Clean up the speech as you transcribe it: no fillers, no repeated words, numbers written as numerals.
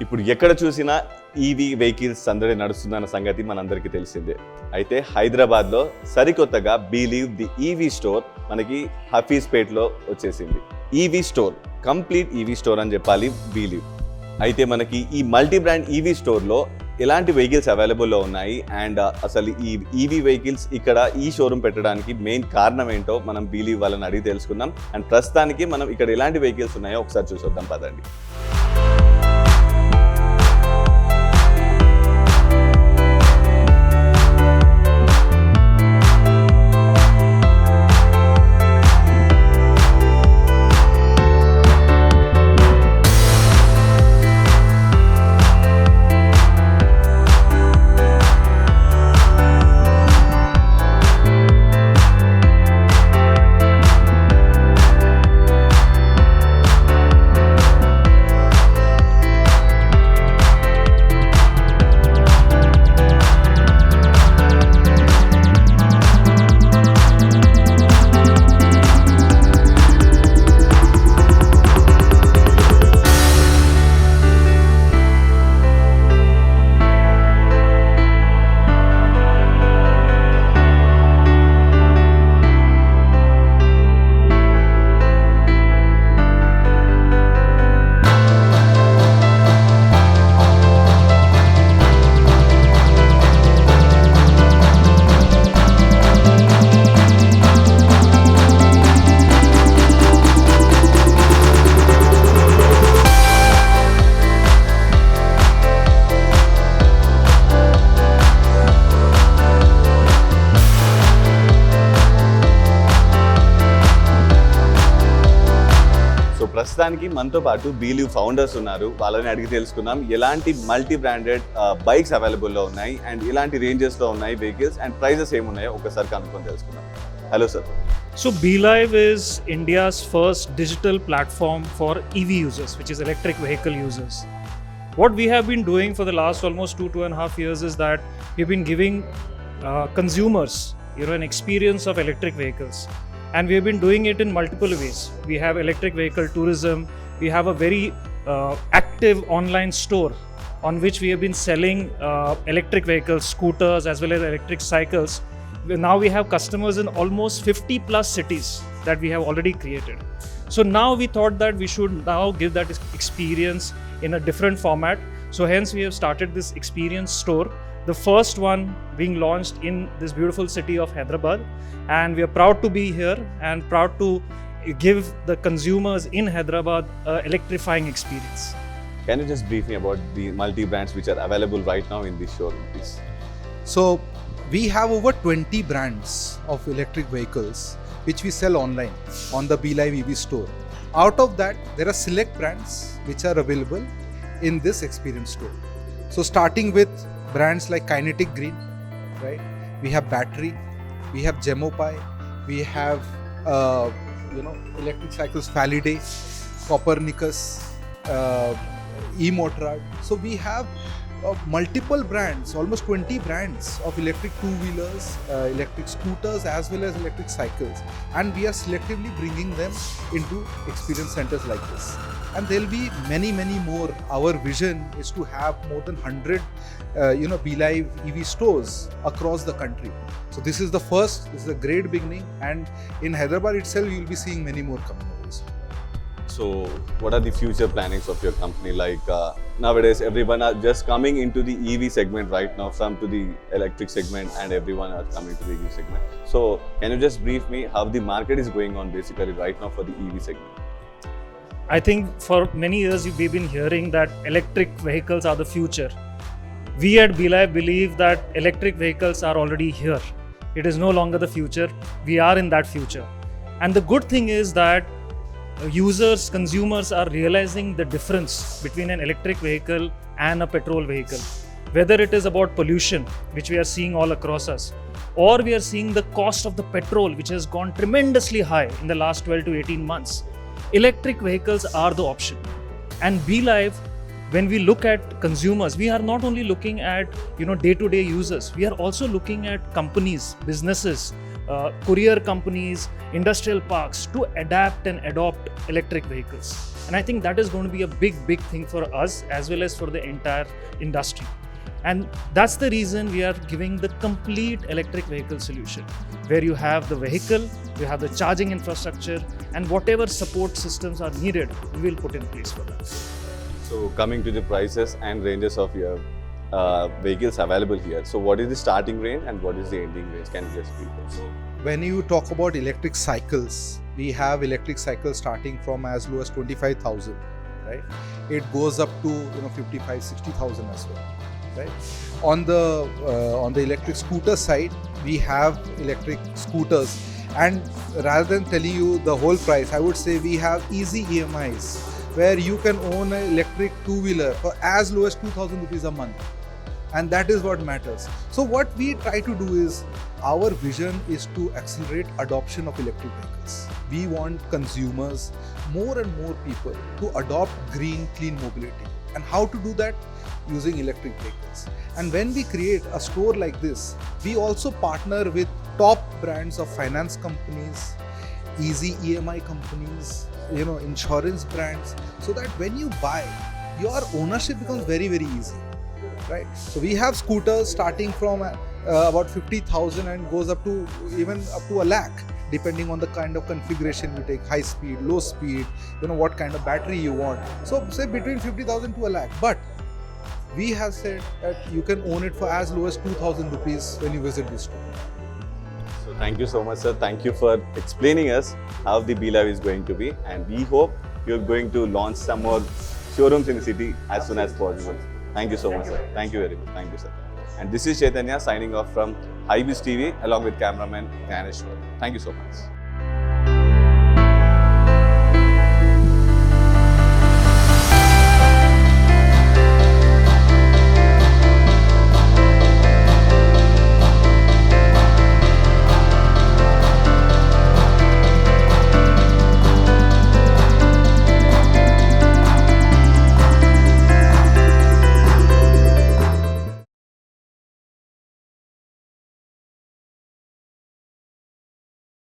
ఇప్పుడు ఎక్కడ చూసినా ఈవీ వెహికల్స్ సందడి నడుస్తుందన్న సంగతి మనందరికీ తెలిసిందే. అయితే హైదరాబాద్లో సరికొత్తగా బిలీవ్ ది ఈవీ స్టోర్ మనకి హఫీజ్పేట్లో వచ్చేసింది. EV store, complete EV store అని చెప్పాలి బిలీవ్. అయితే మనకి ఈ మల్టీ బ్రాండ్ ఈవీ స్టోర్లో ఎలాంటి వెహికల్స్ అవైలబుల్లో ఉన్నాయి అండ్ అసలు ఈ ఈవీ వెహికల్స్ ఇక్కడ ఈ షోరూమ్ పెట్టడానికి మెయిన్ కారణం ఏంటో మనం బిలీవ్ వాళ్ళని అడిగి తెలుసుకుందాం. అండ్ ప్రస్తుతానికి మనం ఇక్కడ ఎలాంటి వెహికల్స్ ఉన్నాయో ఒకసారి చూసొద్దాం పదండి. ప్రస్తుతానికి మనతో పాటు బిలీవ్ ఫౌండర్స్ ఉన్నారు. వాళ్ళని అడిగి తెలుసుకుందాం ఎలాంటి మల్టీ బ్రాండెడ్ బైక్స్ అవైలబుల్లో ఉన్నాయి అండ్ ఇలాంటి రేంజెస్లో ఉన్నాయి వెహికల్స్ అండ్ ప్రైజెస్ ఏమున్నాయో ఒకసారి కనుక్కొని తెలుసుకుందాం. Hello sir. So BeLive is India's first digital platform for EV users, which is electric vehicle users. What we have been doing for the last almost 2.5 years is that we've been giving consumers an experience of electric vehicles. And we have been doing it in multiple ways. We have electric vehicle tourism. We have a very active online store on which we have been selling electric vehicles, scooters, as well as electric cycles. Now we have customers in almost 50 plus cities that we have already created. So now we thought that we should now give that experience in a different format. So hence we have started this experience store. The first one being launched in this beautiful city of Hyderabad, and we are proud to be here and proud to give the consumers in Hyderabad an electrifying experience. Can you just brief me about the multi-brands which are available right now in this showroom, please? So we have over 20 brands of electric vehicles which we sell online on the BeLive EV store. Out of that, there are select brands which are available in this experience store. So starting with brands like Kinetic Green, right? We have Battery, we have Gemopai, we have electric cycles Faliday, Copernicus, E-Motorrad. So we have multiple brands, almost 20 brands of electric two-wheelers, electric scooters as well as electric cycles, and we are selectively bringing them into experience centers like this. And there will be many more. Our vision is to have more than 100 BeLive EV stores across the country. So this is the first, this is a great beginning, and in Hyderabad itself you will be seeing many more coming up. So what are the future plannings of your company? Like nowadays everyone are just coming into the EV segment right now, some to the electric segment, and everyone are coming to the EV segment. So can you just brief me how the market is going on basically right now for the EV segment? I think for many years we've been hearing that electric vehicles are the future. We at BeLive believe that electric vehicles are already here. It is no longer the future. We are in that future. And the good thing is that users, consumers are realizing the difference between an electric vehicle and a petrol vehicle. Whether it is about pollution, which we are seeing all across us, or we are seeing the cost of the petrol, which has gone tremendously high in the last 12 to 18 months. Electric vehicles are the option. And BeLive, when we look at consumers, we are not only looking at day-to-day users, we are also looking at companies, businesses, courier companies, industrial parks to adapt and adopt electric vehicles. And I think that is going to be a big thing for us as well as for the entire industry. And that's the reason we are giving the complete electric vehicle solution, where you have the vehicle, you have the charging infrastructure, and whatever support systems are needed, we will put in place for that. So coming to the prices and ranges of your vehicles available here. So what is the starting range and what is the ending range? Can you just speak? When you talk about electric cycles, we have electric cycles starting from as low as 25,000, right? It goes up to 55, 60,000 as well, right? On the electric scooter side, we have electric scooters, and rather than telling you the whole price, I would say we have easy EMIs where you can own an electric two-wheeler for as low as 2,000 rupees a month. And that is what matters. So what we try to do is, our vision is to accelerate adoption of electric vehicles. We want consumers, more and more people, to adopt green, clean mobility. And how to do that? Using electric vehicles. And when we create a store like this, we also partner with top brands of finance companies, easy EMI companies, insurance brands, so that when you buy, your ownership becomes very easy. Right, so we have scooters starting from about 50,000 and goes up to even up to a lakh, depending on the kind of configuration you take, high speed, low speed, what kind of battery you want. So say between 50,000 to a lakh. But we have said that you can own it for as low as 2,000 rupees when you visit this store. So thank you so much, sir. Thank you for explaining us how the BeLive is going to be, and we hope you're going to launch some more showrooms in the city as soon as possible. Thank you so much, sir. Thank you very much. Thank you, sir. And this is Chaitanya signing off from Highbeast TV along with cameraman Gyaneshwar. Thank you so much.